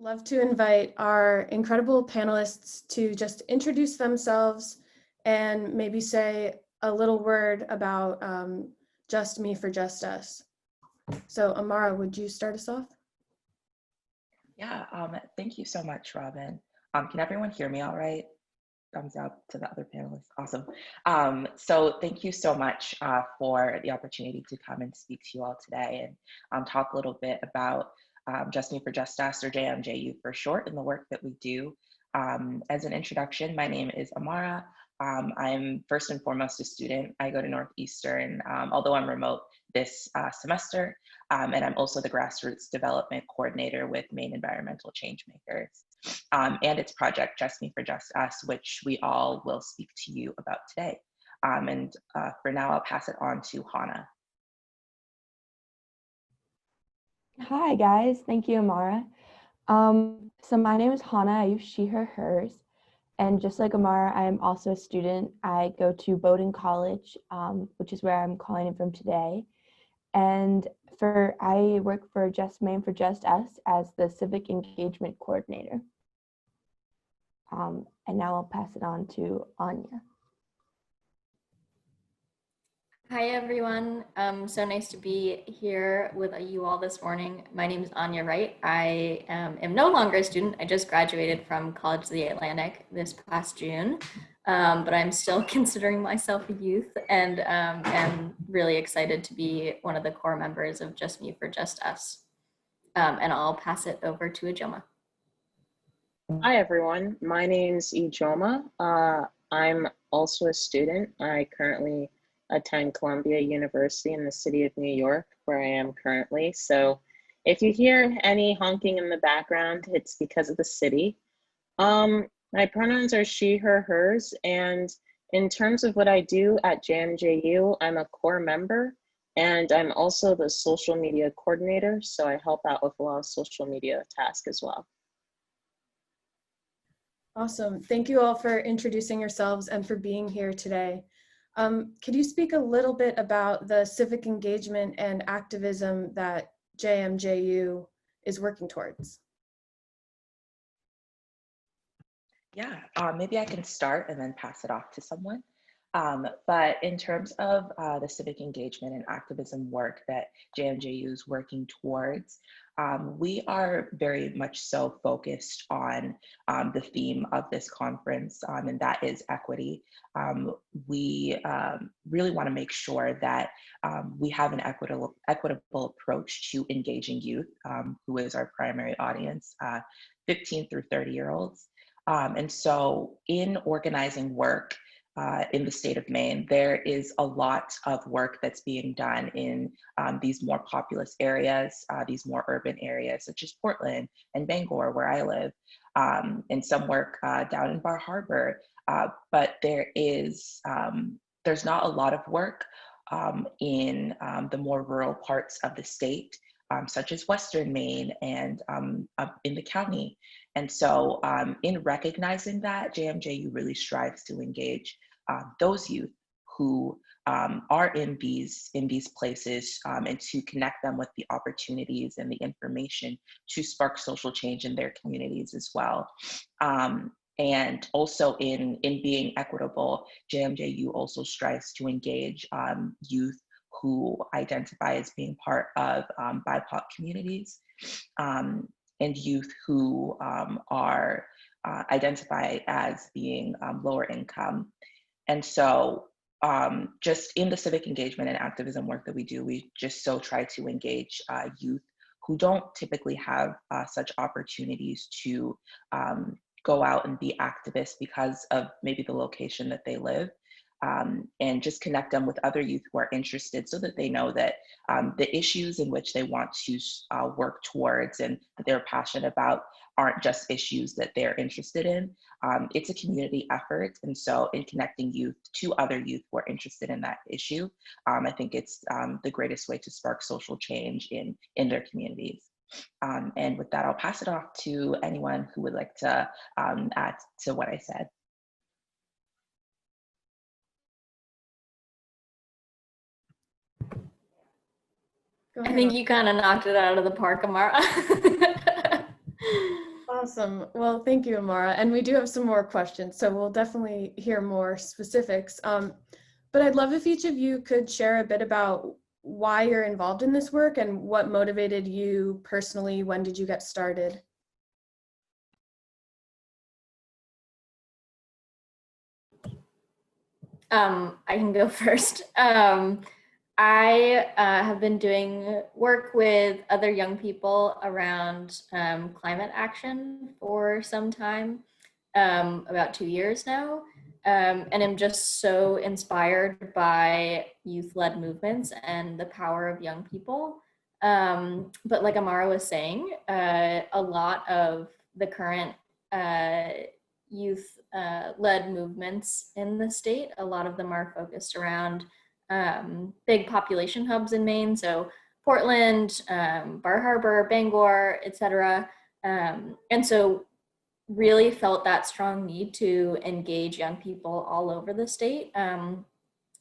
love to invite our incredible panelists to just introduce themselves and maybe say a little word about JustME for JustUS. So Amara, would you start us off? Yeah, thank you so much, Robin. Can everyone hear me all right? Thumbs up to the other panelists. Awesome. So thank you so much for the opportunity to come and speak to you all today and talk a little bit about JustME for JustUS, or JMJU for short, and the work that we do. As an introduction, my name is Amara. I'm first and foremost a student. I go to Northeastern, although I'm remote this semester, and I'm also the grassroots development coordinator with Maine Environmental Changemakers and its project JustME for JustUS, which we all will speak to you about today. For now, I'll pass it on to Hajna. Hi guys, thank you, Amara. So my name is Hajna. I use she, her, hers. And just like Amara, I am also a student. I go to Bowdoin College, which is where I'm calling in from today. And I work for JustME for JustUS as the civic engagement coordinator. And now I'll pass it on to Anya. Hi everyone, so nice to be here with you all this morning. My name is Anya Wright. I am no longer a student. I just graduated from College of the Atlantic this past June, but I'm still considering myself a youth and am really excited to be one of the core members of JustME for JustUS. And I'll pass it over to Ijeoma. Hi everyone, my name's Ijeoma. I'm also a student. I currently attend Columbia University in the city of New York, where I am currently. So if you hear any honking in the background, it's because of the city. My pronouns are she, her, hers. And in terms of what I do at JMJU, I'm a core member and I'm also the social media coordinator. So I help out with a lot of social media tasks as well. Awesome. Thank you all for introducing yourselves and for being here today. Could you speak a little bit about the civic engagement and activism that JMJU is working towards? Yeah, maybe I can start and then pass it off to someone. But in terms of the civic engagement and activism work that JMJU is working towards, we are very much so focused on the theme of this conference, and that is equity. We really want to make sure that we have an equitable approach to engaging youth, who is our primary audience, 15 through 30-year-olds. And so in organizing work, in the state of Maine, there is a lot of work that's being done in these more populous areas, these more urban areas, such as Portland and Bangor, where I live, and some work down in Bar Harbor. But there's not a lot of work in the more rural parts of the state, such as Western Maine and up in the county. And so in recognizing that, JMJU really strives to engage those youth who are in these places and to connect them with the opportunities and the information to spark social change in their communities as well. And also in being equitable, JMJU also strives to engage youth who identify as being part of BIPOC communities, and youth who are identify as being lower income. And so just in the civic engagement and activism work that we do, we just so try to engage youth who don't typically have such opportunities to go out and be activists because of maybe the location that they live. And just connect them with other youth who are interested so that they know that the issues in which they want to work towards and that they're passionate about aren't just issues that they're interested in. It's a community effort. And so in connecting youth to other youth who are interested in that issue, I think it's the greatest way to spark social change in their communities. And with that, I'll pass it off to anyone who would like to add to what I said. I think you kind of knocked it out of the park, Amara. Awesome. Well, thank you, Amara. And we do have some more questions, so we'll definitely hear more specifics. But I'd love if each of you could share a bit about why you're involved in this work and what motivated you personally. When did you get started? I can go first. I have been doing work with other young people around climate action for some time, about 2 years now, and I'm just so inspired by youth-led movements and the power of young people. But like Amara was saying, a lot of the current youth-led movements in the state, a lot of them are focused around big population hubs in Maine, so Portland, Bar Harbor, Bangor, etc. And so really felt that strong need to engage young people all over the state,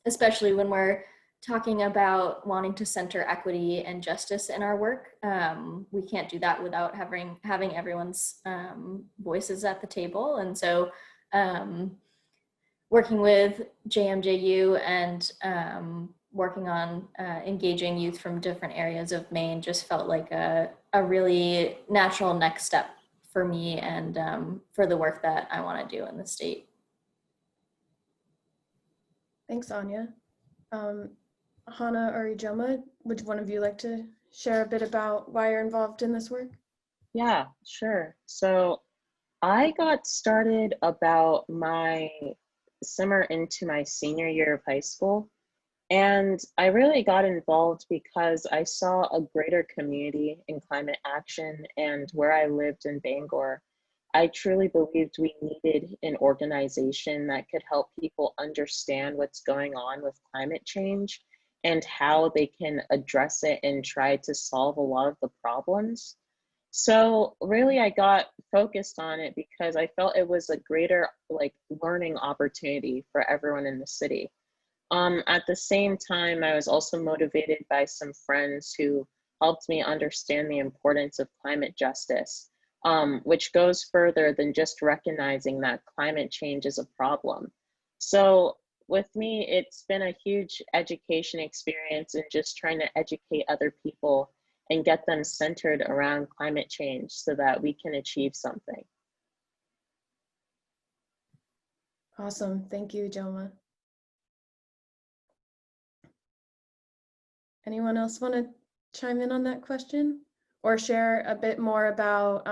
especially when we're talking about wanting to center equity and justice in our work. We can't do that without having everyone's voices at the table. And so working with JMJU and working on engaging youth from different areas of Maine just felt like a really natural next step for me and for the work that I want to do in the state. Thanks, Anya. Hajna or Ijeoma, would one of you like to share a bit about why you're involved in this work? Yeah, sure. So I got started about my summer into my senior year of high school. And I really got involved because I saw a greater community in climate action, and where I lived in Bangor, I truly believed we needed an organization that could help people understand what's going on with climate change and how they can address it and try to solve a lot of the problems. So really I got focused on it because I felt it was a greater learning opportunity for everyone in the city. At the same time, I was also motivated by some friends who helped me understand the importance of climate justice, which goes further than just recognizing that climate change is a problem. So with me, it's been a huge education experience and just trying to educate other people and get them centered around climate change so that we can achieve something. Awesome. Thank you, Ijeoma. Anyone else want to chime in on that question or share a bit more about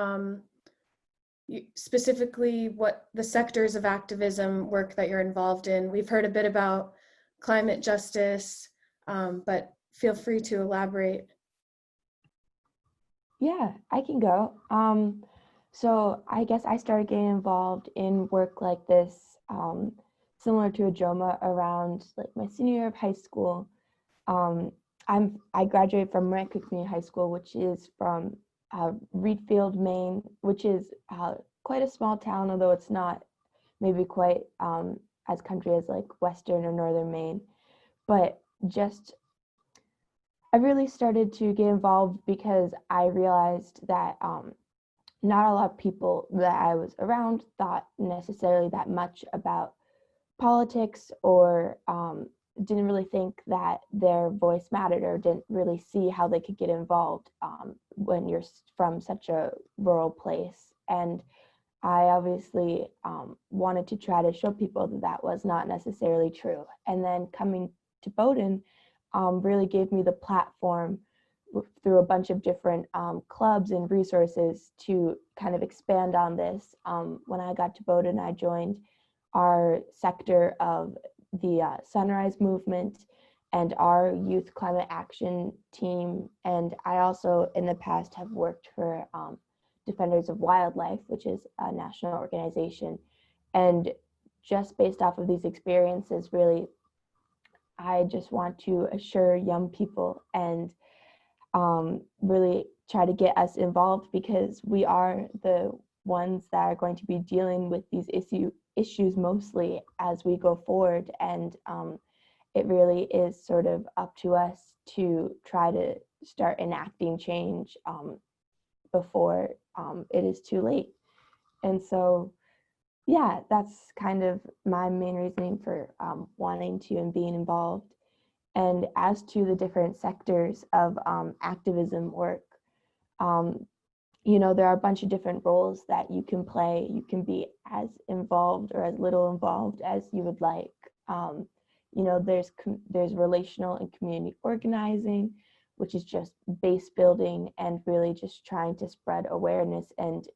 specifically what the sectors of activism work that you're involved in? We've heard a bit about climate justice, but feel free to elaborate. Yeah, I can go. So I guess I started getting involved in work like this, similar to Ijeoma, around like my senior year of high school. I graduated from Rankin Community High School, which is from Reedfield, Maine, which is quite a small town, although it's not maybe quite as country as like Western or Northern Maine. But just I really started to get involved because I realized that not a lot of people that I was around thought necessarily that much about politics, or didn't really think that their voice mattered, or didn't really see how they could get involved when you're from such a rural place. And I obviously wanted to try to show people that that was not necessarily true. And then coming to Bowdoin really gave me the platform through a bunch of different clubs and resources to kind of expand on this. When I got to Bowdoin, I joined our sector of the Sunrise Movement and our youth climate action team. And I also in the past have worked for Defenders of Wildlife, which is a national organization. And just based off of these experiences, really, I just want to assure young people and really try to get us involved, because we are the ones that are going to be dealing with these issues mostly as we go forward. And it really is sort of up to us to try to start enacting change before it is too late. And so, yeah, that's kind of my main reasoning for wanting to and being involved. And as to the different sectors of activism work, you know, there are a bunch of different roles that you can play. You can be as involved or as little involved as you would like. You know, there's relational and community organizing, which is just base building and really just trying to spread awareness and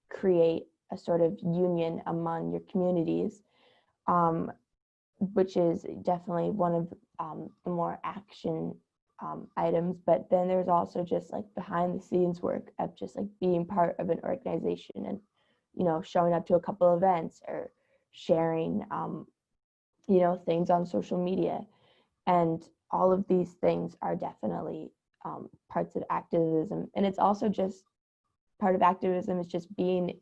create a sort of union among your communities, which is definitely one of the more action items. But then there's also just like behind the scenes work of just like being part of an organization and, you know, showing up to a couple events or sharing, you know, things on social media. And all of these things are definitely parts of activism. And it's also just part of activism is just being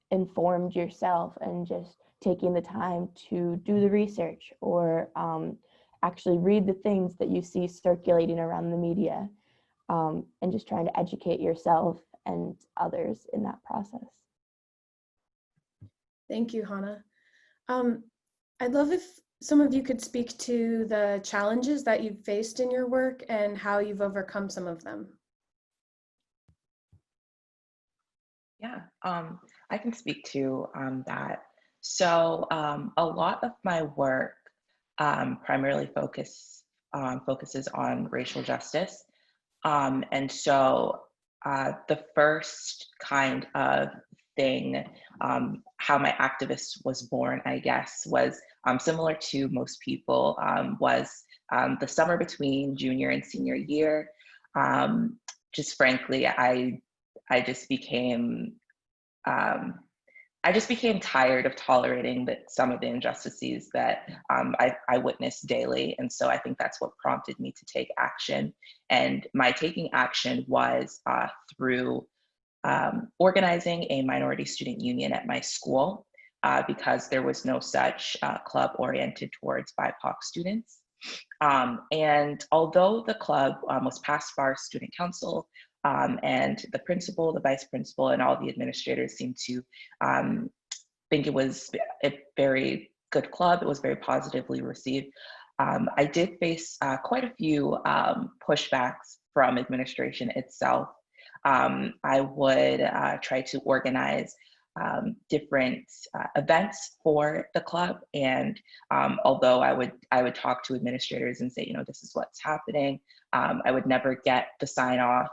informed yourself and just taking the time to do the research or actually read the things that you see circulating around the media, and just trying to educate yourself and others in that process. Thank you, Hajna. I'd love if some of you could speak to the challenges that you've faced in your work and how you've overcome some of them. Yeah, I can speak to that. So a lot of my work primarily focuses on racial justice. And so the first kind of thing, how my activist was born, I guess, was similar to most people, was the summer between junior and senior year. Just frankly, I just became tired of tolerating some of the injustices that I witnessed daily. And so I think that's what prompted me to take action. And my taking action was through organizing a minority student union at my school, because there was no such club oriented towards BIPOC students. And although the club was passed by our student council, and the principal, the vice principal, and all the administrators seemed to think it was a very good club. It was very positively received. I did face quite a few pushbacks from administration itself. I would try to organize different events for the club, and although I would talk to administrators and say, you know, this is what's happening, I would never get the sign off.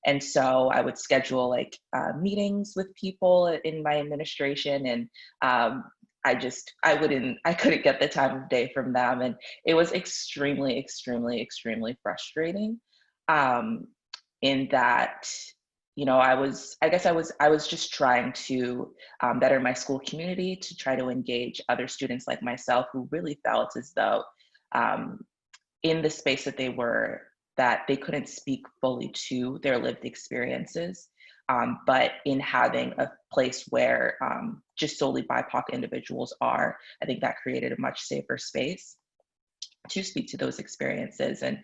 And so I would schedule like meetings with people in my administration, and I couldn't get the time of day from them, and it was extremely frustrating. In that, you know, I was just trying to better my school community, to try to engage other students like myself who really felt as though in the space that they were, that they couldn't speak fully to their lived experiences, but in having a place where just solely BIPOC individuals are, I think that created a much safer space to speak to those experiences. And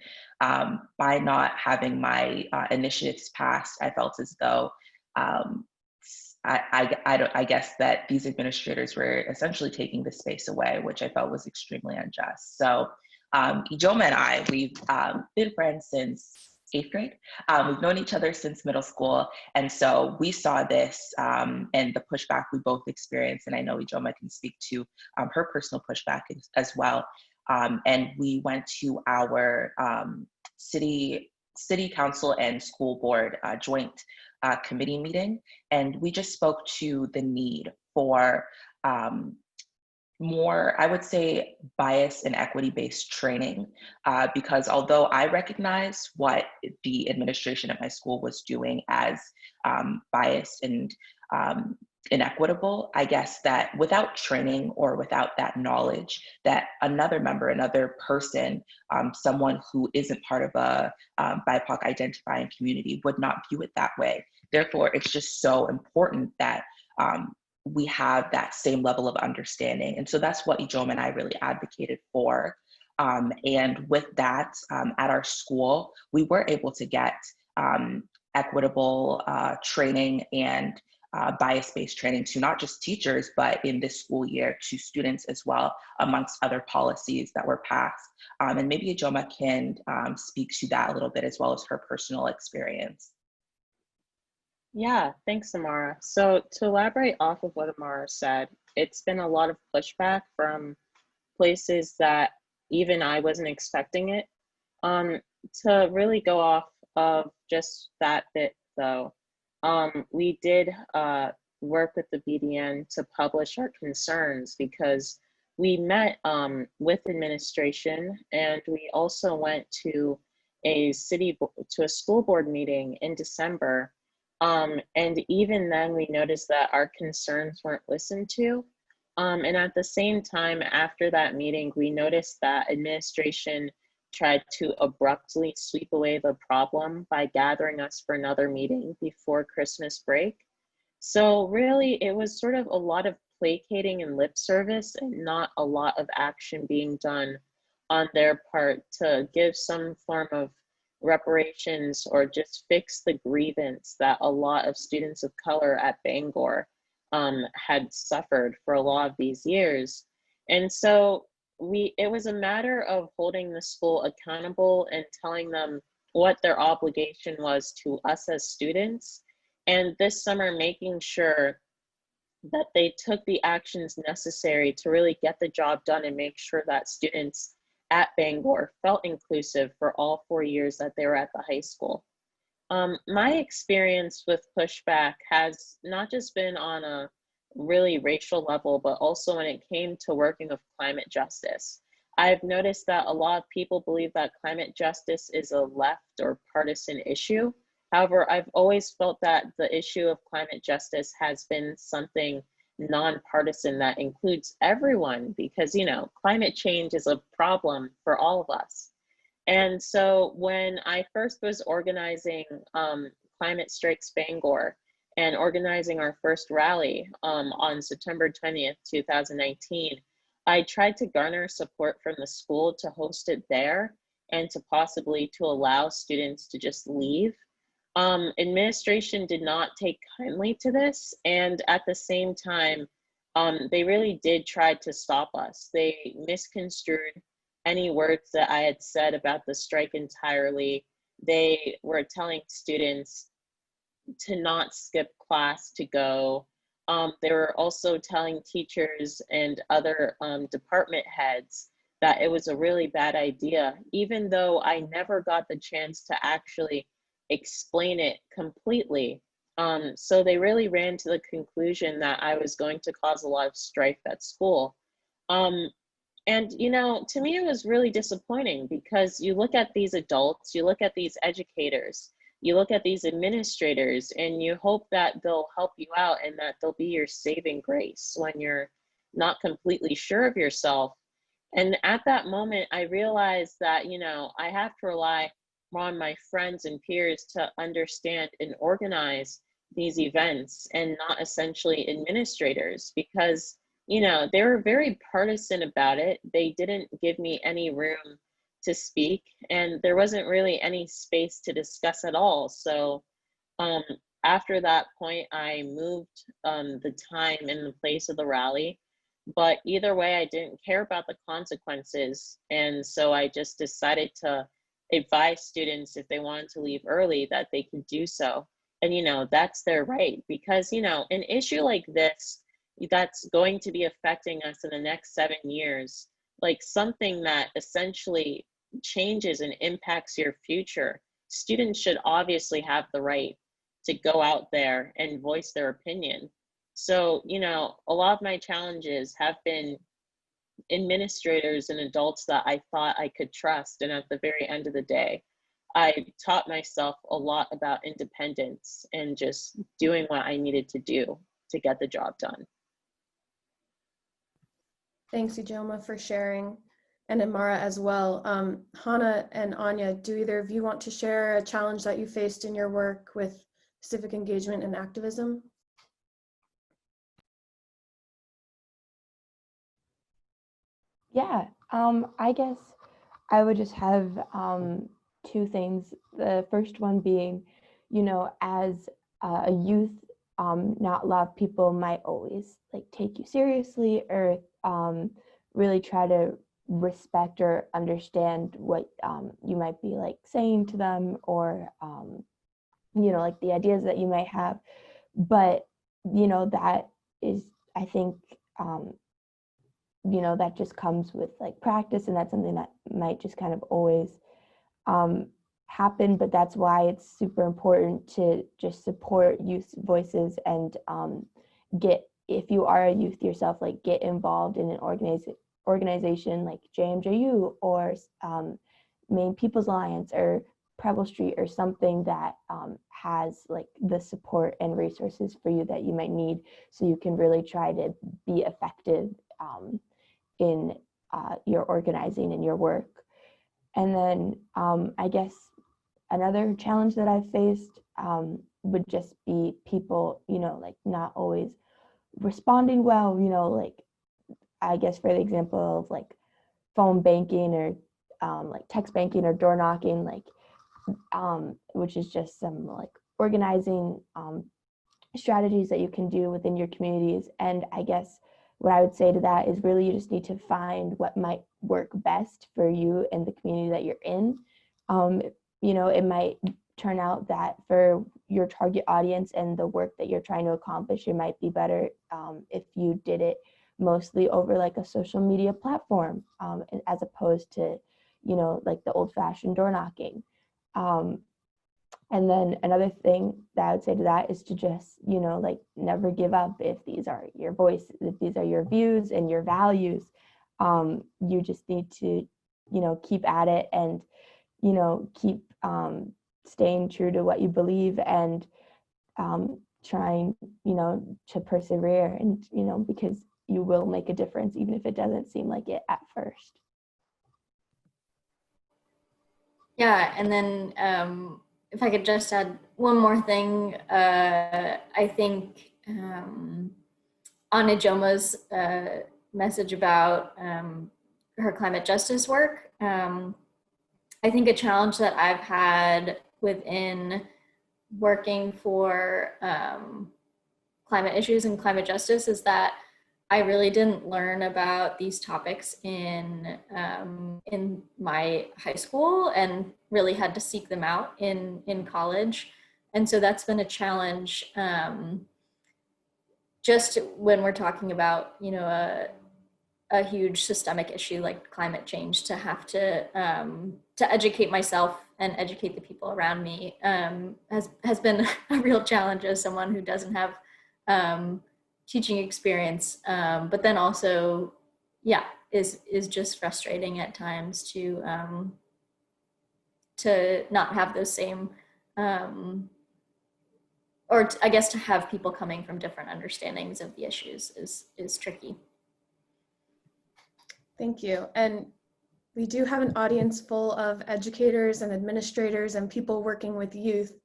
by not having my initiatives passed, I felt as though I guess that these administrators were essentially taking the space away, which I felt was extremely unjust. So Ijeoma and I, we've been friends since 8th grade. We've known each other since middle school. And so we saw this and the pushback we both experienced. And I know Ijeoma can speak to her personal pushback as well. And we went to our city council and school board joint committee meeting, and we just spoke to the need for more, I would say, bias and equity-based training, because although I recognize what the administration at my school was doing as biased and inequitable, I guess that without training or without that knowledge, that another member, another person, someone who isn't part of a BIPOC identifying community would not view it that way. Therefore, it's just so important that we have that same level of understanding. And so that's what Ijeoma and I really advocated for. And with that, at our school, we were able to get equitable training and bias-based training to not just teachers, but in this school year to students as well, amongst other policies that were passed. And maybe Ijeoma can speak to that a little bit as well as her personal experience. Yeah, thanks, Amara. So to elaborate off of what Amara said, it's been a lot of pushback from places that even I wasn't expecting it. To really go off of just that bit though, we did work with the BDN to publish our concerns because we met with administration, and we also went to a school board meeting in December. And even then we noticed that our concerns weren't listened to. And at the same time, after that meeting, we noticed that administration tried to abruptly sweep away the problem by gathering us for another meeting before Christmas break. So really, it was sort of a lot of placating and lip service and not a lot of action being done on their part to give some form of reparations or just fix the grievance that a lot of students of color at Bangor had suffered for a lot of these years. And so it was a matter of holding the school accountable and telling them what their obligation was to us as students. And this summer, making sure that they took the actions necessary to really get the job done and make sure that students at Bangor felt inclusive for all 4 years that they were at the high school. My experience with pushback has not just been on a really racial level, but also when it came to working with climate justice. I've noticed that a lot of people believe that climate justice is a left or partisan issue. However, I've always felt that the issue of climate justice has been something nonpartisan that includes everyone, because, you know, climate change is a problem for all of us. And so when I first was organizing Climate Strikes Bangor and organizing our first rally on September 20th, 2019, I tried to garner support from the school to host it there and to possibly to allow students to just leave. Administration did not take kindly to this, and at the same time, they really did try to stop us. They misconstrued any words that I had said about the strike entirely. They were telling students to not skip class to go. They were also telling teachers and other department heads that it was a really bad idea, even though I never got the chance to actually explain it completely. So they really ran to the conclusion that I was going to cause a lot of strife at school. And, you know, to me, it was really disappointing because you look at these adults, you look at these educators, you look at these administrators, and you hope that they'll help you out and that they'll be your saving grace when you're not completely sure of yourself. And at that moment, I realized that, you know, I have to rely on my friends and peers to understand and organize these events and not essentially administrators, because, you know, they were very partisan about it. They didn't give me any room to speak, and there wasn't really any space to discuss at all. So after that point, I moved the time and the place of the rally. But either way, I didn't care about the consequences. And so I just decided to advise students, if they wanted to leave early, that they could do so. And, you know, that's their right, because, you know, an issue like this, that's going to be affecting us in the next 7 years, like something that essentially changes and impacts your future, students should obviously have the right to go out there and voice their opinion. So, you know, a lot of my challenges have been administrators and adults that I thought I could trust. And at the very end of the day, I taught myself a lot about independence and just doing what I needed to do to get the job done. Thanks, Ijeoma, for sharing, and Amara as well. Hajna and Anya, do either of you want to share a challenge that you faced in your work with civic engagement and activism? Yeah, I guess I would just have 2 things. The first one being, you know, as a youth, not a lot of people might always like take you seriously or really try to respect or understand what you might be like saying to them, or you know, like the ideas that you might have. But you know, that is, I think, you know, that just comes with like practice, and that's something that might just kind of always happen. But that's why it's super important to just support youth voices and get, if you are a youth yourself, like get involved in an organization like JMJU or Maine People's Alliance or Preble Street or something that has like the support and resources for you that you might need, so you can really try to be effective in your organizing and your work. And then I guess another challenge that I've faced would just be people, you know, like not always responding well, you know, like I guess for the example of like phone banking or like text banking or door knocking, like which is just some like organizing strategies that you can do within your communities. And I guess what I would say to that is really you just need to find what might work best for you and the community that you're in. You know, it might turn out that for your target audience and the work that you're trying to accomplish, it might be better if you did it mostly over like a social media platform as opposed to, you know, like the old-fashioned door knocking. And then another thing that I would say to that is to just, you know, like never give up. If these are your voice, if these are your views and your values, you just need to, you know, keep at it and, you know, keep staying true to what you believe and trying, you know, to persevere and, you know, because you will make a difference even if it doesn't seem like it at first. Yeah, and then if I could just add one more thing, I think on Ijeoma's message about her climate justice work, I think a challenge that I've had within working for climate issues and climate justice is that I really didn't learn about these topics in my high school, and really had to seek them out in college. And so that's been a challenge, just when we're talking about, you know, a huge systemic issue like climate change, to have to educate myself and educate the people around me has been a real challenge as someone who doesn't have teaching experience, but then also, yeah, is just frustrating at times to not have those same, I guess to have people coming from different understandings of the issues is tricky. Thank you. And we do have an audience full of educators and administrators and people working with youth.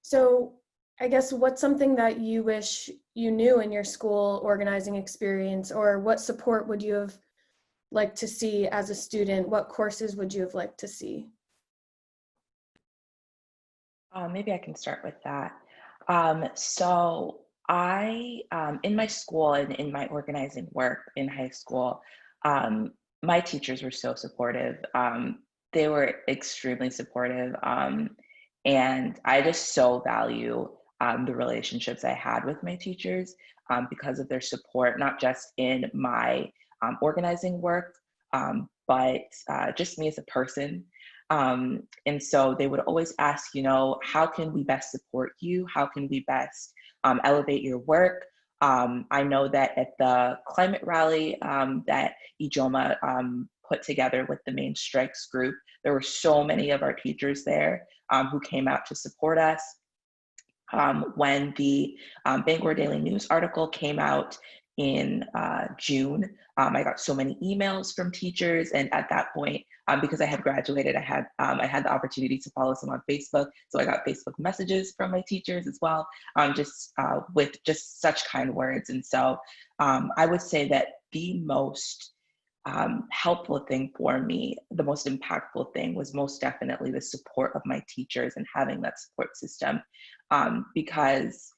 So I guess what's something that you wish you knew in your school organizing experience, or what support would you have liked to see as a student? What courses would you have liked to see? Maybe I can start with that. So I, in my school and in my organizing work in high school, my teachers were so supportive. They were extremely supportive. And I just so value the relationships I had with my teachers because of their support, not just in my organizing work, but just me as a person. And so they would always ask, you know, how can we best support you? How can we best elevate your work? I know that at the climate rally that Ijeoma put together with the Maine Strikes group, there were so many of our teachers there who came out to support us. When the Bangor Daily News article came out in June, I got so many emails from teachers, and at that point, because I had graduated, I had the opportunity to follow some on Facebook, so I got Facebook messages from my teachers as well, with just such kind words. And so I would say that the most helpful thing for me, the most impactful thing was most definitely the support of my teachers and having that support system. Because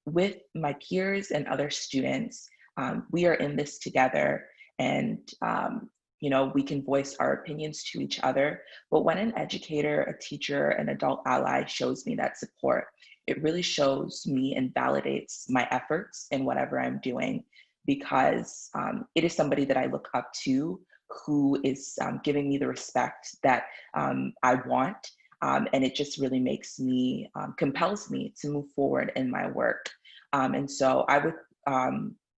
with my peers and other students, we are in this together, and you know, we can voice our opinions to each other. But when an educator, a teacher, an adult ally shows me that support, it really shows me and validates my efforts in whatever I'm doing, because it is somebody that I look up to, who is giving me the respect that I want. And it just really makes me, compels me to move forward in my work. And so I would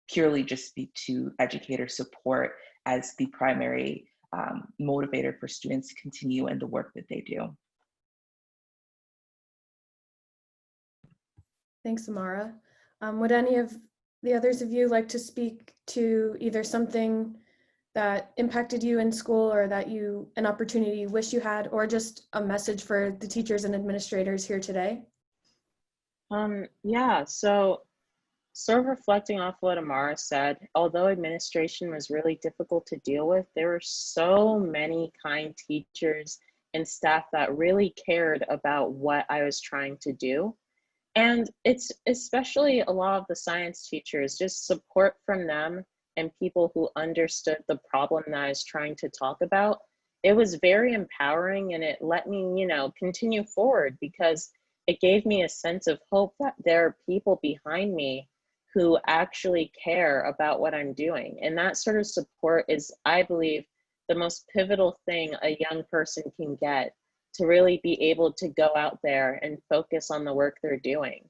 purely just speak to educator support as the primary motivator for students to continue in the work that they do. Thanks, Amara. Would any of the others of you like to speak to either something that impacted you in school, or that an opportunity you wish you had, or just a message for the teachers and administrators here today? Yeah, so sort of reflecting off what Amara said, although administration was really difficult to deal with, there were so many kind teachers and staff that really cared about what I was trying to do. And it's especially a lot of the science teachers, just support from them and people who understood the problem that I was trying to talk about. It was very empowering, and it let me, you know, continue forward, because it gave me a sense of hope that there are people behind me who actually care about what I'm doing. And that sort of support is, I believe, the most pivotal thing a young person can get to really be able to go out there and focus on the work they're doing.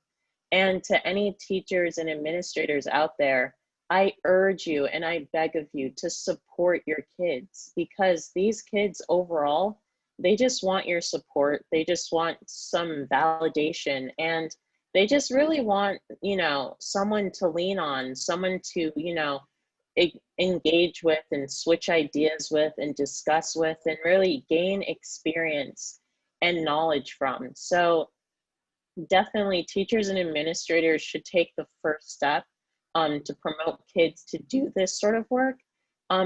And to any teachers and administrators out there, I urge you and I beg of you to support your kids, because these kids overall, they just want your support. They just want some validation, and they just really want, you know, someone to lean on, someone to, you know, engage with and switch ideas with and discuss with and really gain experience and knowledge from. So definitely teachers and administrators should take the first step to promote kids to do this sort of work,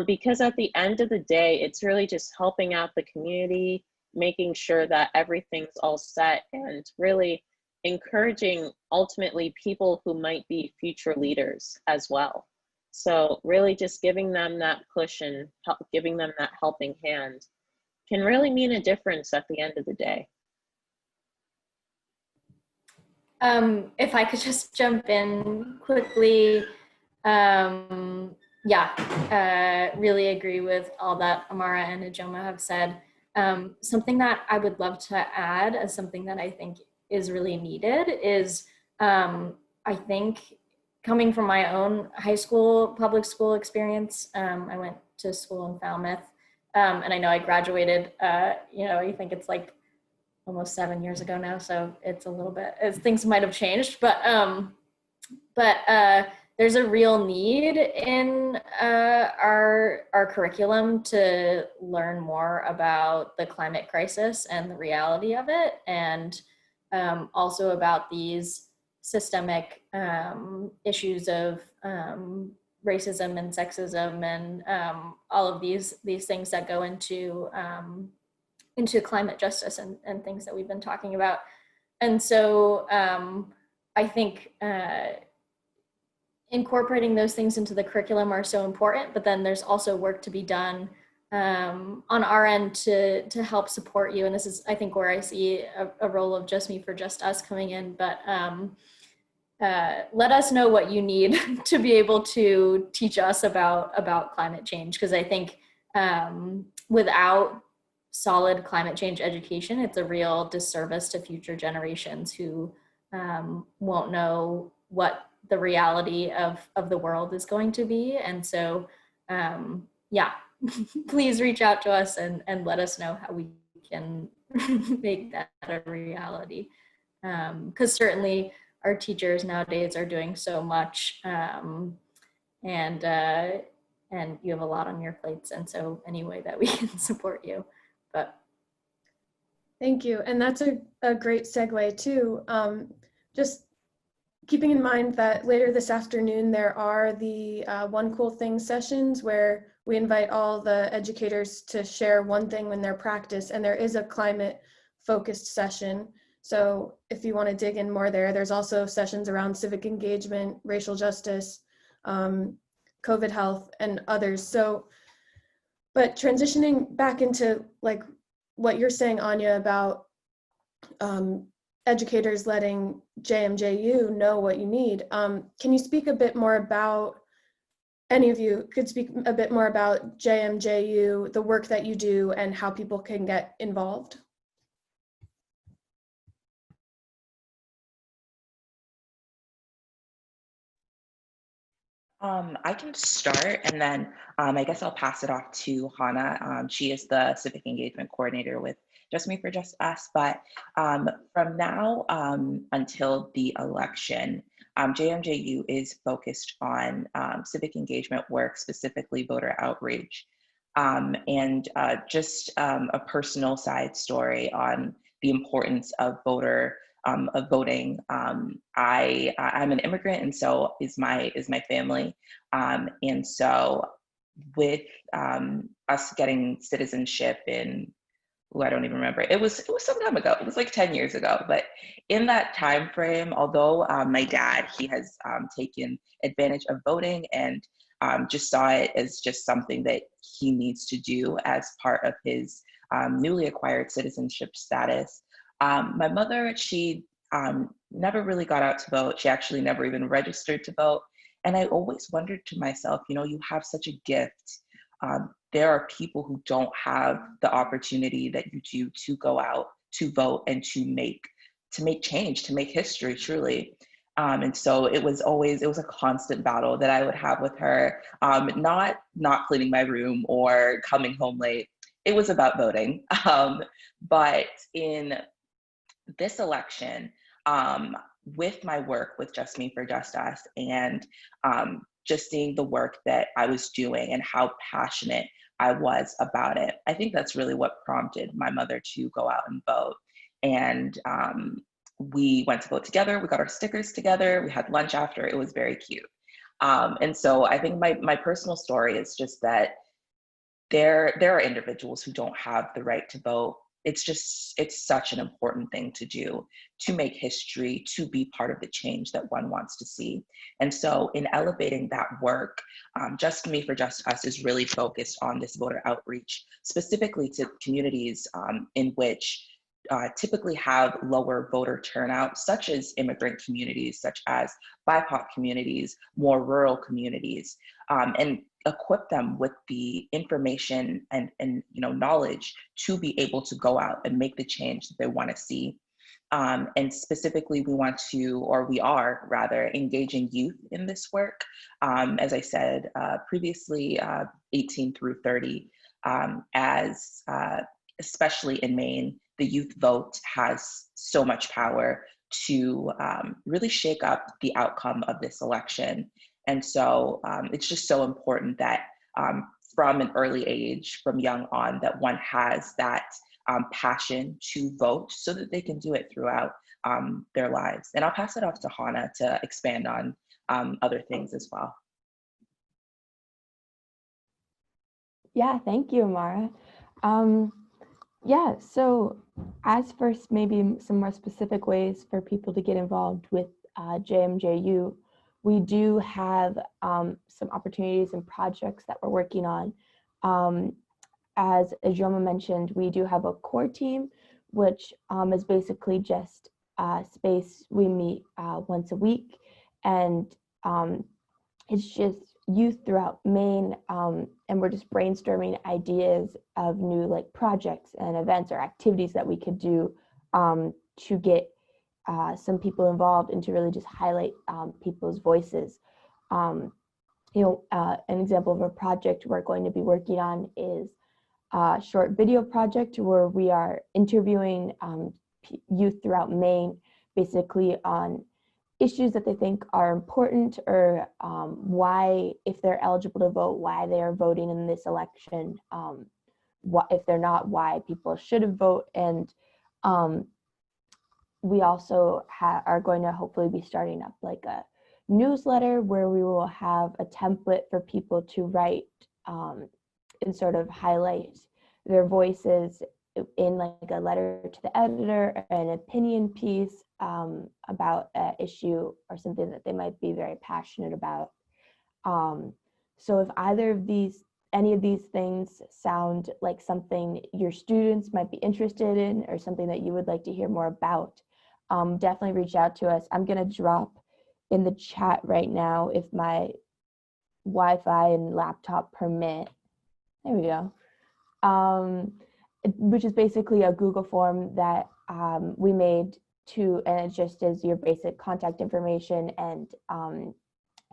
because at the end of the day, it's really just helping out the community, making sure that everything's all set, and really encouraging ultimately people who might be future leaders as well. So really just giving them that push and giving them that helping hand can really mean a difference at the end of the day. If I could just jump in quickly, really agree with all that Amara and Ijeoma have said. Something that I would love to add as something that I think is really needed is, I think, coming from my own high school, public school experience, I went to school in Falmouth, and I know I graduated, I think it's like almost 7 years ago now, so it's a little bit, things might have changed, but there's a real need in our curriculum to learn more about the climate crisis and the reality of it, and also about these systemic issues of racism and sexism and all of these things that go into climate justice and things that we've been talking about. And so I think incorporating those things into the curriculum are so important, but then there's also work to be done on our end to help support you. And this is, I think, where I see a role of JustME for JustUS coming in, but let us know what you need to be able to teach us about climate change, because I think without solid climate change education, it's a real disservice to future generations who won't know what the reality of the world is going to be. And so, please reach out to us and let us know how we can make that a reality. Because certainly our teachers nowadays are doing so much, and you have a lot on your plates. And so any way that we can support you. But thank you. And that's a great segue too. Just keeping in mind that later this afternoon, there are the One Cool Thing sessions where we invite all the educators to share one thing in their practice, and there is a climate focused session. So if you want to dig in more there, there's also sessions around civic engagement, racial justice, COVID health, and others. So, but transitioning back into like what you're saying, Anya, about educators letting JMJU know what you need. Can you speak a bit more about, any of you could speak a bit more about JMJU, the work that you do, and how people can get involved? I can start, and then I guess I'll pass it off to Hajna. She is the civic engagement coordinator with JustME for JustUS. But from now until the election, JMJU is focused on civic engagement work, specifically voter outreach. And just a personal side story on the importance of voting. I'm an immigrant, and so is my family. And so with us getting citizenship in, I don't even remember. It was some time ago. It was like 10 years ago. But in that time frame, although my dad, he has taken advantage of voting and just saw it as just something that he needs to do as part of his newly acquired citizenship status. My mother, she never really got out to vote. She actually never even registered to vote. And I always wondered to myself, you have such a gift. There are people who don't have the opportunity that you do to go out to vote and to make change, to make history, truly. And so it was a constant battle that I would have with her, not cleaning my room or coming home late. It was about voting. But in this election, with my work with JustME for JustUS, and just seeing the work that I was doing and how passionate I was about it, I think that's really what prompted my mother to go out and vote. And we went to vote together. We got our stickers together. We had lunch after. It was very cute. And so I think my personal story is just that there are individuals who don't have the right to vote. It's such an important thing to do, to make history, to be part of the change that one wants to see. And so in elevating that work, JustME for JustUS is really focused on this voter outreach, specifically to communities in which typically have lower voter turnout, such as immigrant communities, such as BIPOC communities, more rural communities, and equip them with the information and knowledge to be able to go out and make the change that they want to see. And specifically, we are rather engaging youth in this work. As I said previously, 18 through 30, as especially in Maine, the youth vote has so much power to really shake up the outcome of this election. And so it's just so important that from an early age, from young on, that one has that passion to vote so that they can do it throughout their lives. And I'll pass it off to Hajna to expand on other things as well. Yeah, thank you, Amara. Yeah, so as first, maybe some more specific ways for people to get involved with JMJU, we do have some opportunities and projects that we're working on. As Ijeoma mentioned, we do have a core team, which is basically just a space we meet once a week, and it's just youth throughout Maine, and we're just brainstorming ideas of new projects and events or activities that we could do to get some people involved and to really just highlight people's voices. An example of a project we're going to be working on is a short video project where we are interviewing youth throughout Maine, basically on issues that they think are important, or why, if they're eligible to vote, why they are voting in this election, if they're not, why people should vote. And we also are going to hopefully be starting up a newsletter where we will have a template for people to write and sort of highlight their voices in like a letter to the editor, an opinion piece about an issue or something that they might be very passionate about. So if any of these things sound like something your students might be interested in or something that you would like to hear more about, definitely reach out to us. I'm going to drop in the chat right now, if my Wi-Fi and laptop permit. There we go. Which is basically a Google form that we made and it just is your basic contact information and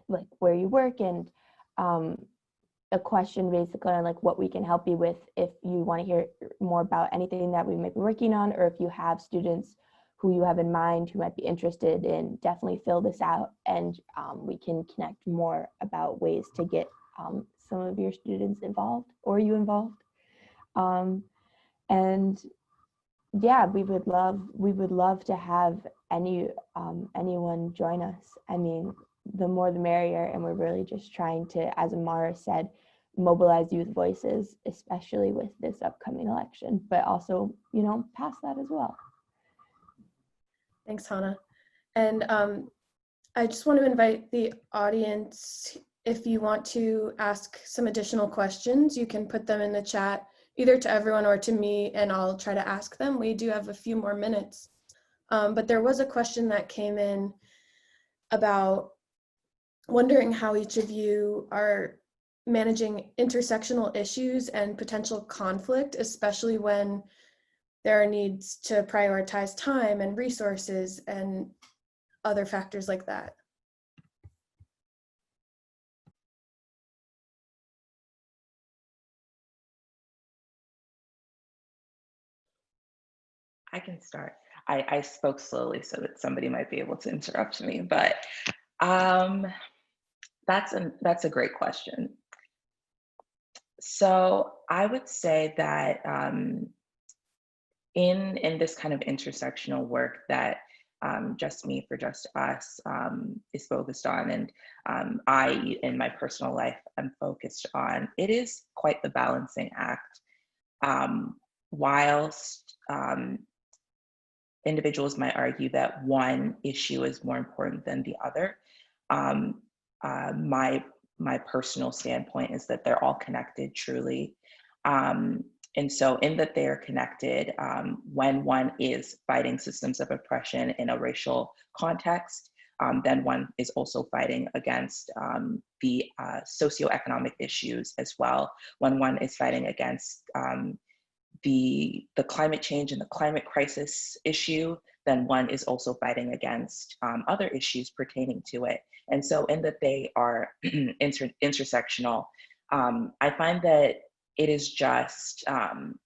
like where you work and a question basically on like what we can help you with if you want to hear more about anything that we might be working on, or if you have students who you have in mind who might be interested in, definitely fill this out and we can connect more about ways to get some of your students involved or you involved. And yeah, we would love to have anyone join us. I mean, the more the merrier, and we're really just trying to, as Amara said, mobilize youth voices, especially with this upcoming election, but also, past that as well. Thanks, Hannah. And I just want to invite the audience, if you want to ask some additional questions, you can put them in the chat, either to everyone or to me, and I'll try to ask them. We do have a few more minutes. But there was a question that came in about wondering how each of you are managing intersectional issues and potential conflict, especially when there are needs to prioritize time and resources and other factors like that. I can start. I spoke slowly so that somebody might be able to interrupt me, but that's a great question. So I would say that in this kind of intersectional work that JustME for JustUS is focused on, and I, in my personal life, am focused on, it is quite the balancing act. Whilst individuals might argue that one issue is more important than the other, my personal standpoint is that they're all connected truly. And so in that they are connected, when one is fighting systems of oppression in a racial context, then one is also fighting against the socioeconomic issues as well. When one is fighting against the climate change and the climate crisis issue, then one is also fighting against other issues pertaining to it. And so in that they are intersectional, I find that it is just,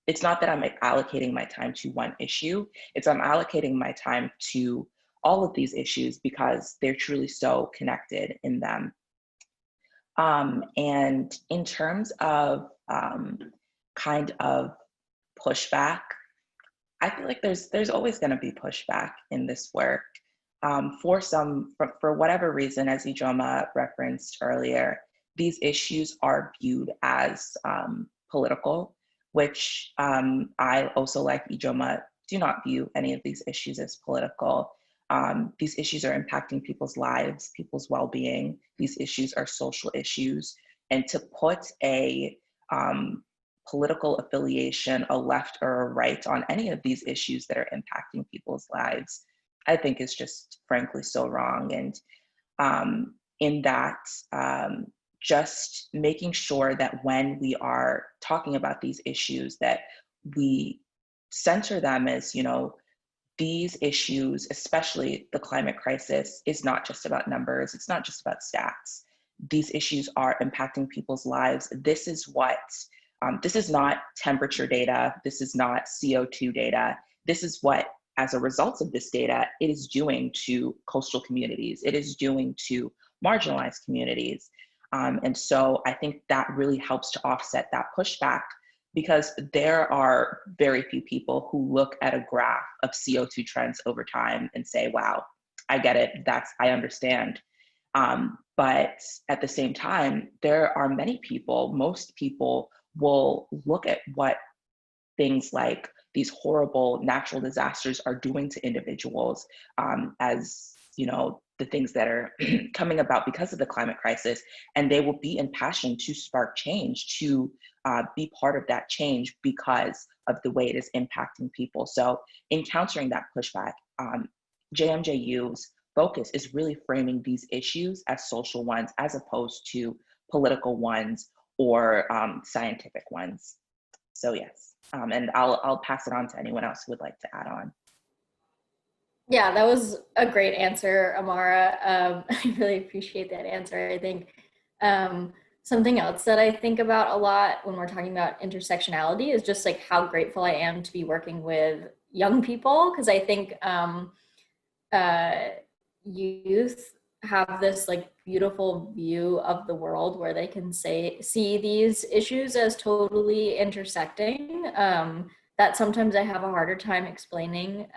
it's not that I'm allocating my time to one issue, it's I'm allocating my time to all of these issues because they're truly so connected in them. And in terms of kind of pushback, I feel like there's always going to be pushback in this work. For whatever reason, as Ijeoma referenced earlier, these issues are viewed as political, which I also, like Ijeoma, do not view any of these issues as political. These issues are impacting people's lives, people's well-being. These issues are social issues. And to put a political affiliation, a left or a right, on any of these issues that are impacting people's lives, I think is just frankly so wrong. And in that, just making sure that when we are talking about these issues, that we center them as, these issues, especially the climate crisis, is not just about numbers, it's not just about stats. These issues are impacting people's lives. This is what, this is not temperature data, this is not CO2 data, this is what, as a result of this data, it is doing to coastal communities, it is doing to marginalized communities. And so I think that really helps to offset that pushback, because there are very few people who look at a graph of CO2 trends over time and say, wow, I get it, I understand. But at the same time, there are many people, most people will look at what things like these horrible natural disasters are doing to individuals, as the things that are coming about because of the climate crisis, and they will be impassioned to spark change, to be part of that change because of the way it is impacting people. So in countering that pushback, JMJU's focus is really framing these issues as social ones as opposed to political ones or scientific ones. So yes, and I'll pass it on to anyone else who would like to add on. Yeah, that was a great answer, Amara. I really appreciate that answer. I think something else that I think about a lot when we're talking about intersectionality is just like how grateful I am to be working with young people, because I think youth have this like beautiful view of the world where they can see these issues as totally intersecting, that sometimes I have a harder time explaining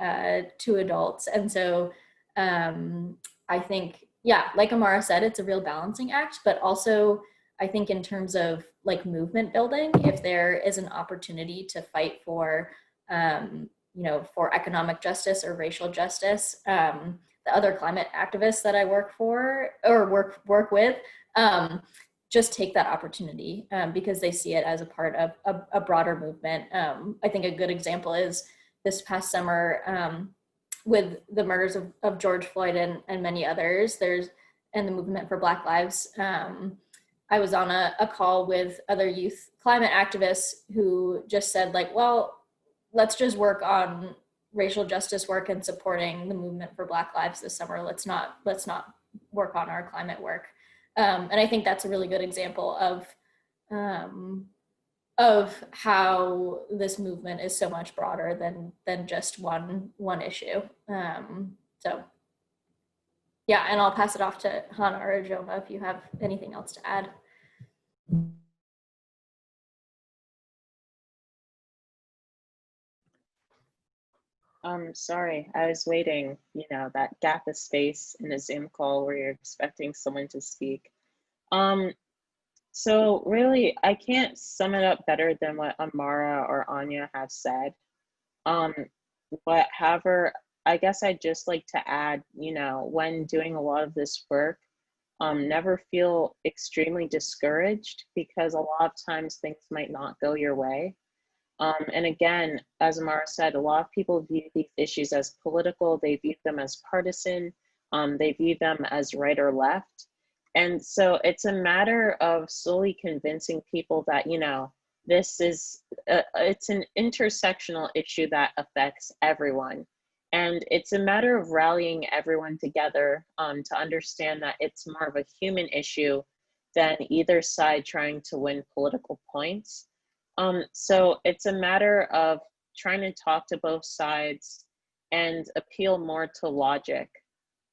to adults. And so I think, yeah, like Amara said, it's a real balancing act, but also I think in terms of like movement building, if there is an opportunity to fight for, for economic justice or racial justice, the other climate activists that I work for or work with, just take that opportunity because they see it as a part of a broader movement. I think a good example is this past summer with the murders of George Floyd and many others, and the movement for Black Lives. I was on a call with other youth climate activists who just said like, well, let's just work on racial justice work and supporting the movement for Black Lives this summer. Let's not work on our climate work. And I think that's a really good example of how this movement is so much broader than just one issue. So yeah, and I'll pass it off to Hajna or Ijeoma if you have anything else to add. Sorry, I was waiting, that gap of space in a Zoom call where you're expecting someone to speak. So really, I can't sum it up better than what Amara or Anya have said. But however, I guess I'd just like to add, when doing a lot of this work, never feel extremely discouraged because a lot of times things might not go your way. And again, as Amara said, a lot of people view these issues as political, they view them as partisan, they view them as right or left. And so it's a matter of slowly convincing people that, this is, it's an intersectional issue that affects everyone. And it's a matter of rallying everyone together to understand that it's more of a human issue than either side trying to win political points. So it's a matter of trying to talk to both sides and appeal more to logic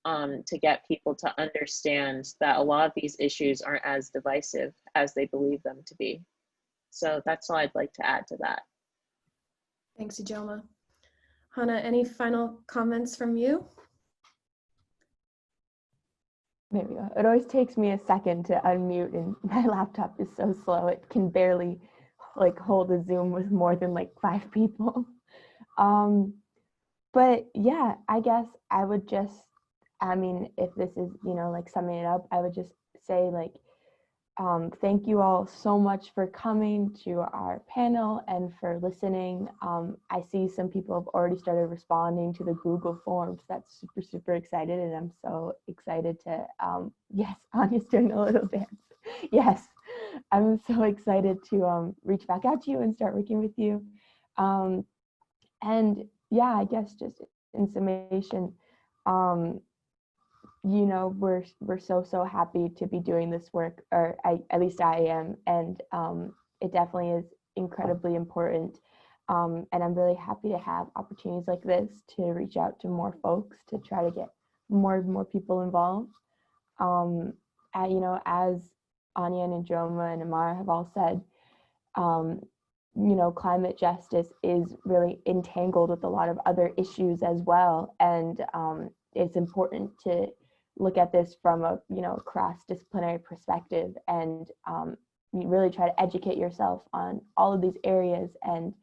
to get people to understand that a lot of these issues aren't as divisive as they believe them to be. So that's all I'd like to add to that. Thanks, Ijeoma. Hajna, any final comments from you? There we go. It always takes me a second to unmute and my laptop is so slow. It can barely like hold a Zoom with more than like 5 people. But yeah, I guess I would just, if this is, like summing it up, I would just say like, thank you all so much for coming to our panel and for listening. I see some people have already started responding to the Google Forms. That's super, super excited. And I'm so excited to, yes, Anya's doing a little dance. Yes, I'm so excited to reach back out to you and start working with you. And yeah, I guess just in summation, we're so happy to be doing this work, or at least I am, and it definitely is incredibly important. And I'm really happy to have opportunities like this to reach out to more folks to try to get more people involved. As Anya and Ijeoma and Amara have all said, climate justice is really entangled with a lot of other issues as well, and it's important to look at this from a, you know, cross-disciplinary perspective, and you really try to educate yourself on all of these areas, and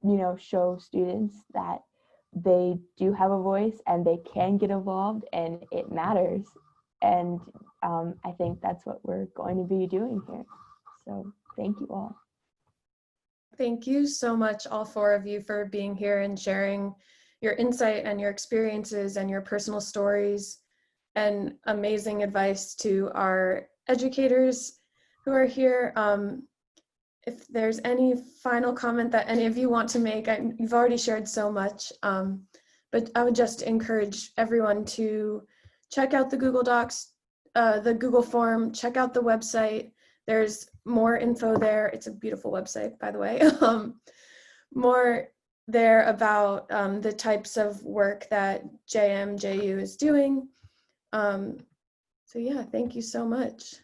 you know, show students that they do have a voice and they can get involved and it matters. And I think that's what we're going to be doing here. So thank you all. Thank you so much, all four of you, for being here and sharing your insight and your experiences and your personal stories and amazing advice to our educators who are here. If there's any final comment that any of you want to make, you've already shared so much, but I would just encourage everyone to check out the Google Docs, the Google form, check out the website. There's more info there. It's a beautiful website, by the way. More there about the types of work that JMJU is doing. So yeah, thank you so much.